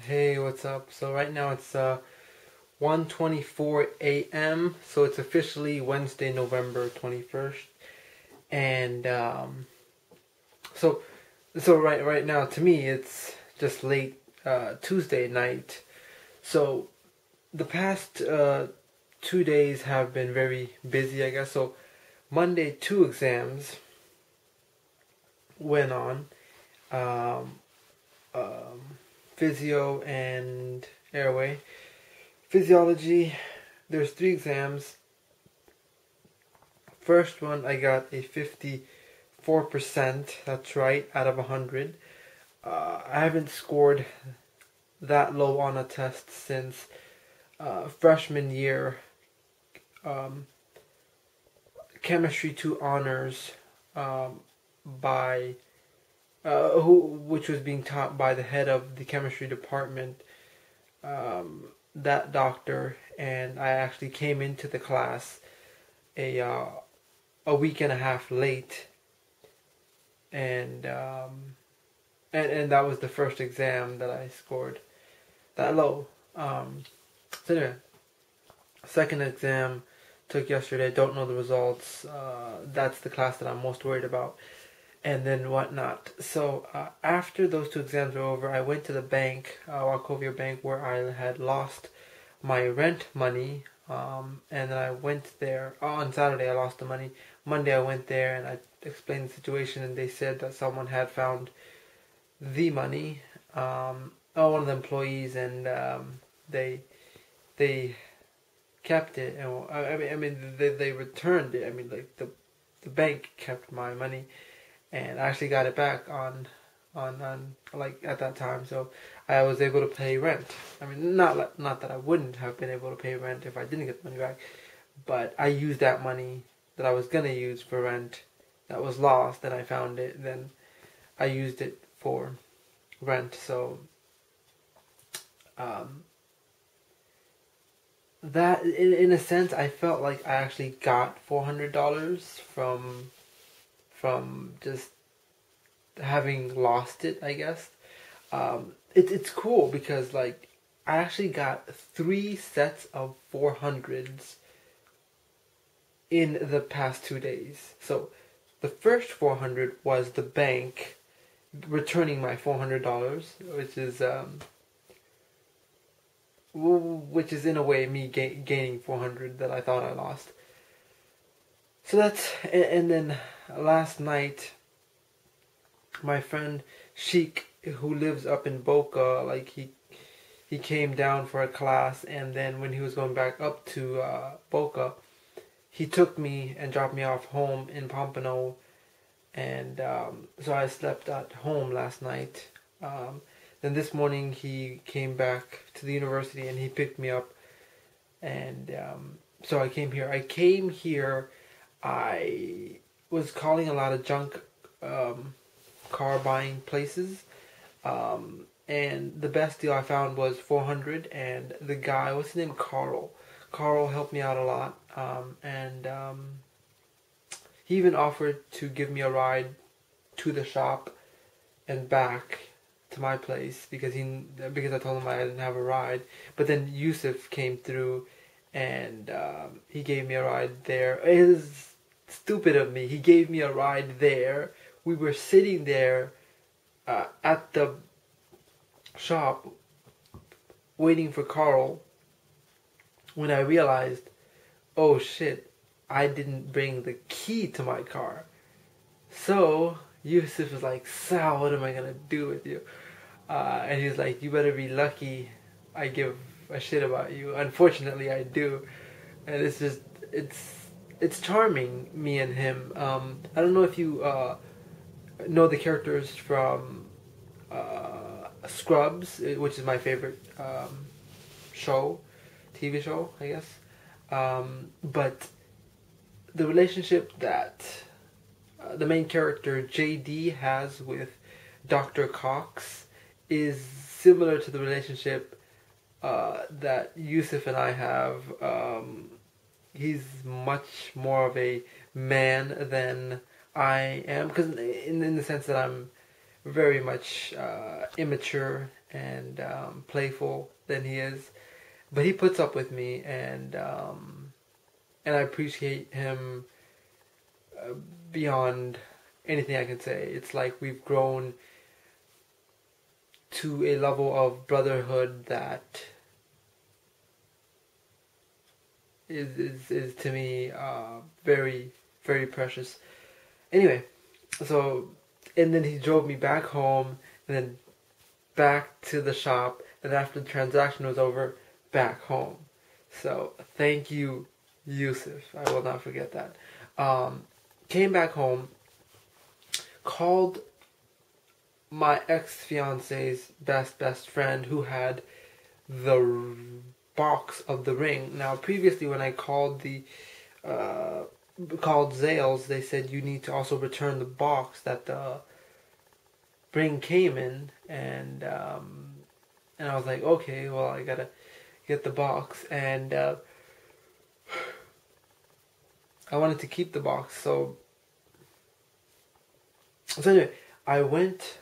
Hey, what's up? So right now it's 1:24 a.m. So it's officially Wednesday, November 21st. And so right now to me it's just late Tuesday night. So the past 2 days have been very busy, I guess. So Monday, two exams went on. Um, um, Physio and airway. Physiology, there's three exams. First one, I got a 54%, that's right, out of 100. I haven't scored that low on a test since freshman year. Um, Chemistry 2 honors by which was being taught by the head of the chemistry department, that doctor, and I actually came into the class a week and a half late, and and that was the first exam that I scored that low. So anyway, second exam took yesterday. Don't know the results. That's the class that I'm most worried about, and then whatnot. So after those two exams were over, I went to the bank, Wachovia Bank, where I had lost my rent money. And then I went there on Saturday. I lost the money. Monday I went there and I explained the situation, and they said that someone had found the money, one of the employees, and they kept it. And they returned it. I mean, like the bank kept my money, and I actually got it back on like at that time. So I was able to pay rent. I mean, not that I wouldn't have been able to pay rent if I didn't get the money back, but I used that money that I was gonna use for rent that was lost, and I found it. Then I used it for rent. So um, that in a sense, I felt like I actually got $400 from just having lost it, I guess. It's cool because like I actually got three sets of 400s in the past 2 days. So the first 400 was the bank returning my $400, which is in a way me gaining 400 that I thought I lost. So that's, and then last night, my friend Sheik, who lives up in Boca, like he came down for a class, and then when he was going back up to Boca, he took me and dropped me off home in Pompano, and so I slept at home last night. Then this morning he came back to the university and he picked me up, and so I came here. I was calling a lot of junk car buying places, and the best deal I found was 400. And the guy, what's his name, Carl helped me out a lot, and he even offered to give me a ride to the shop and back to my place because I told him I didn't have a ride. But then Yusuf came through, and he gave me a ride there. It was stupid of me. He gave me a ride there. We were sitting there at the shop waiting for Carl when I realized, oh shit, I didn't bring the key to my car. So Yusuf was like, Sal, what am I gonna do with you? And he was like, you better be lucky I give a shit about you. Unfortunately, I do. And it's charming, me and him. I don't know if you know the characters from Scrubs, which is my favorite TV show, I guess. But the relationship that the main character JD has with Dr. Cox is similar to the relationship that Yusuf and I have. He's much more of a man than I am, because in the sense that I'm very much immature and playful than he is, but he puts up with me, and I appreciate him beyond anything I can say. It's like we've grown to a level of brotherhood that is to me very, very precious. Anyway, so, and then he drove me back home, and then back to the shop, and after the transaction was over, back home. So thank you, Yusuf. I will not forget that. Came back home, called my ex-fiance's best friend who had the box of the ring. Now, previously when I called called Zales, they said you need to also return the box that the ring came in, and I was like, okay, well, I gotta get the box, and I wanted to keep the box, so anyway, I went,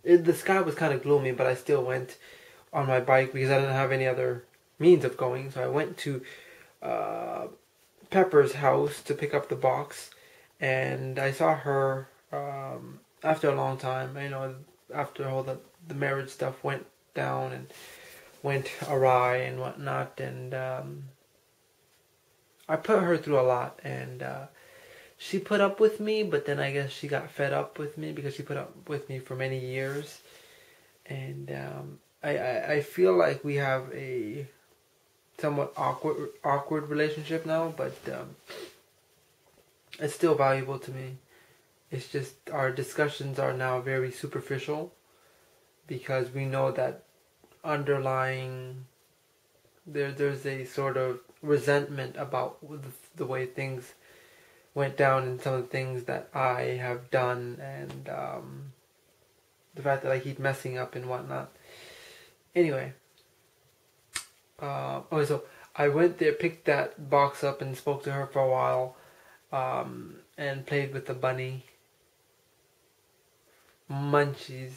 the sky was kind of gloomy, but I still went on my bike because I didn't have any other means of going, so I went to Pepper's house to pick up the box, and I saw her after a long time, after all the marriage stuff went down and went awry and whatnot, and I put her through a lot, and she put up with me, but then I guess she got fed up with me because she put up with me for many years, and I feel like we have a somewhat awkward relationship now, but it's still valuable to me. It's just our discussions are now very superficial because we know that underlying there's a sort of resentment about the way things went down and some of the things that I have done, and the fact that I keep messing up and whatnot. Anyway, so I went there, picked that box up, and spoke to her for a while, and played with the bunny munchies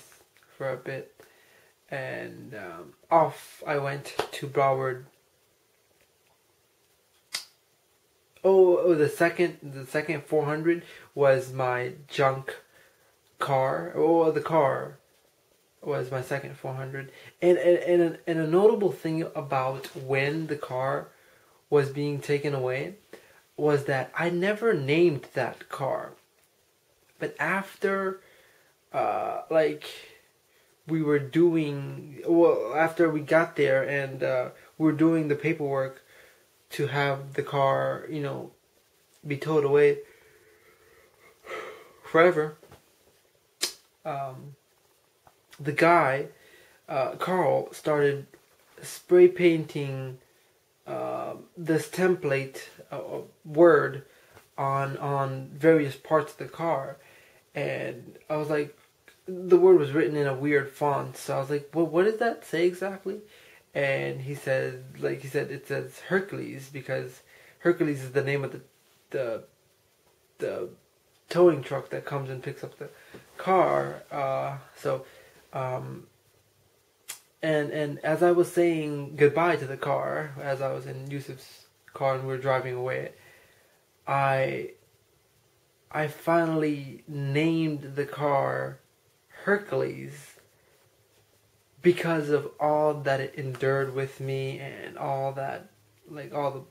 for a bit, and off I went to Broward. The second 400 was my junk car. The car was my second 400. And a notable thing about when the car was being taken away was that I never named that car. But after after we got there and we were doing the paperwork to have the car, be towed away forever, the guy, Carl, started spray painting this template word on various parts of the car, and I was like, the word was written in a weird font, so I was like, well, what does that say exactly? And he said it says Hercules, because Hercules is the name of the towing truck that comes and picks up the car. And as I was saying goodbye to the car, as I was in Yusuf's car and we were driving away, I finally named the car Hercules because of all that it endured with me and all that, all the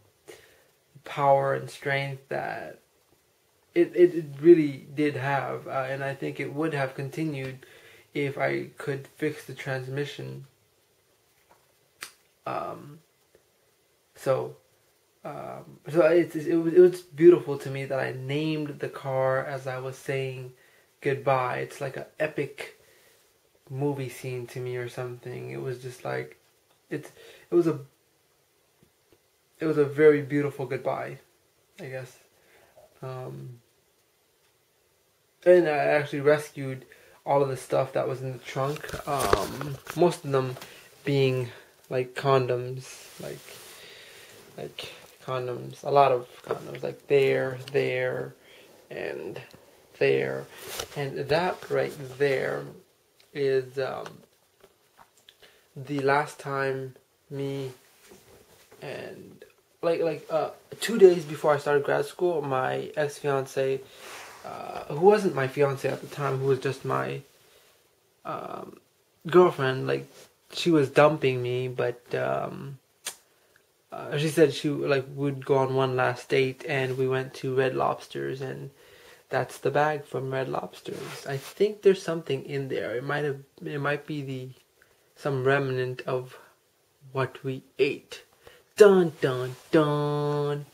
power and strength that it really did have, and I think it would have continued if I could fix the transmission. So it was beautiful to me that I named the car as I was saying goodbye. It's like an epic movie scene to me or something. It was just like it was a very beautiful goodbye, I guess. And I actually rescued all of the stuff that was in the trunk. Most of them being like condoms, like condoms. A lot of condoms, like there, and there, and that right there is the last time me and 2 days before I started grad school, my ex-fiance, who wasn't my fiance at the time, who was just my girlfriend, like, she was dumping me, but she said she would go on one last date, and we went to Red Lobsters, and that's the bag from Red Lobsters. I think there's something in there. It might be some remnant of what we ate. Dun dun dun.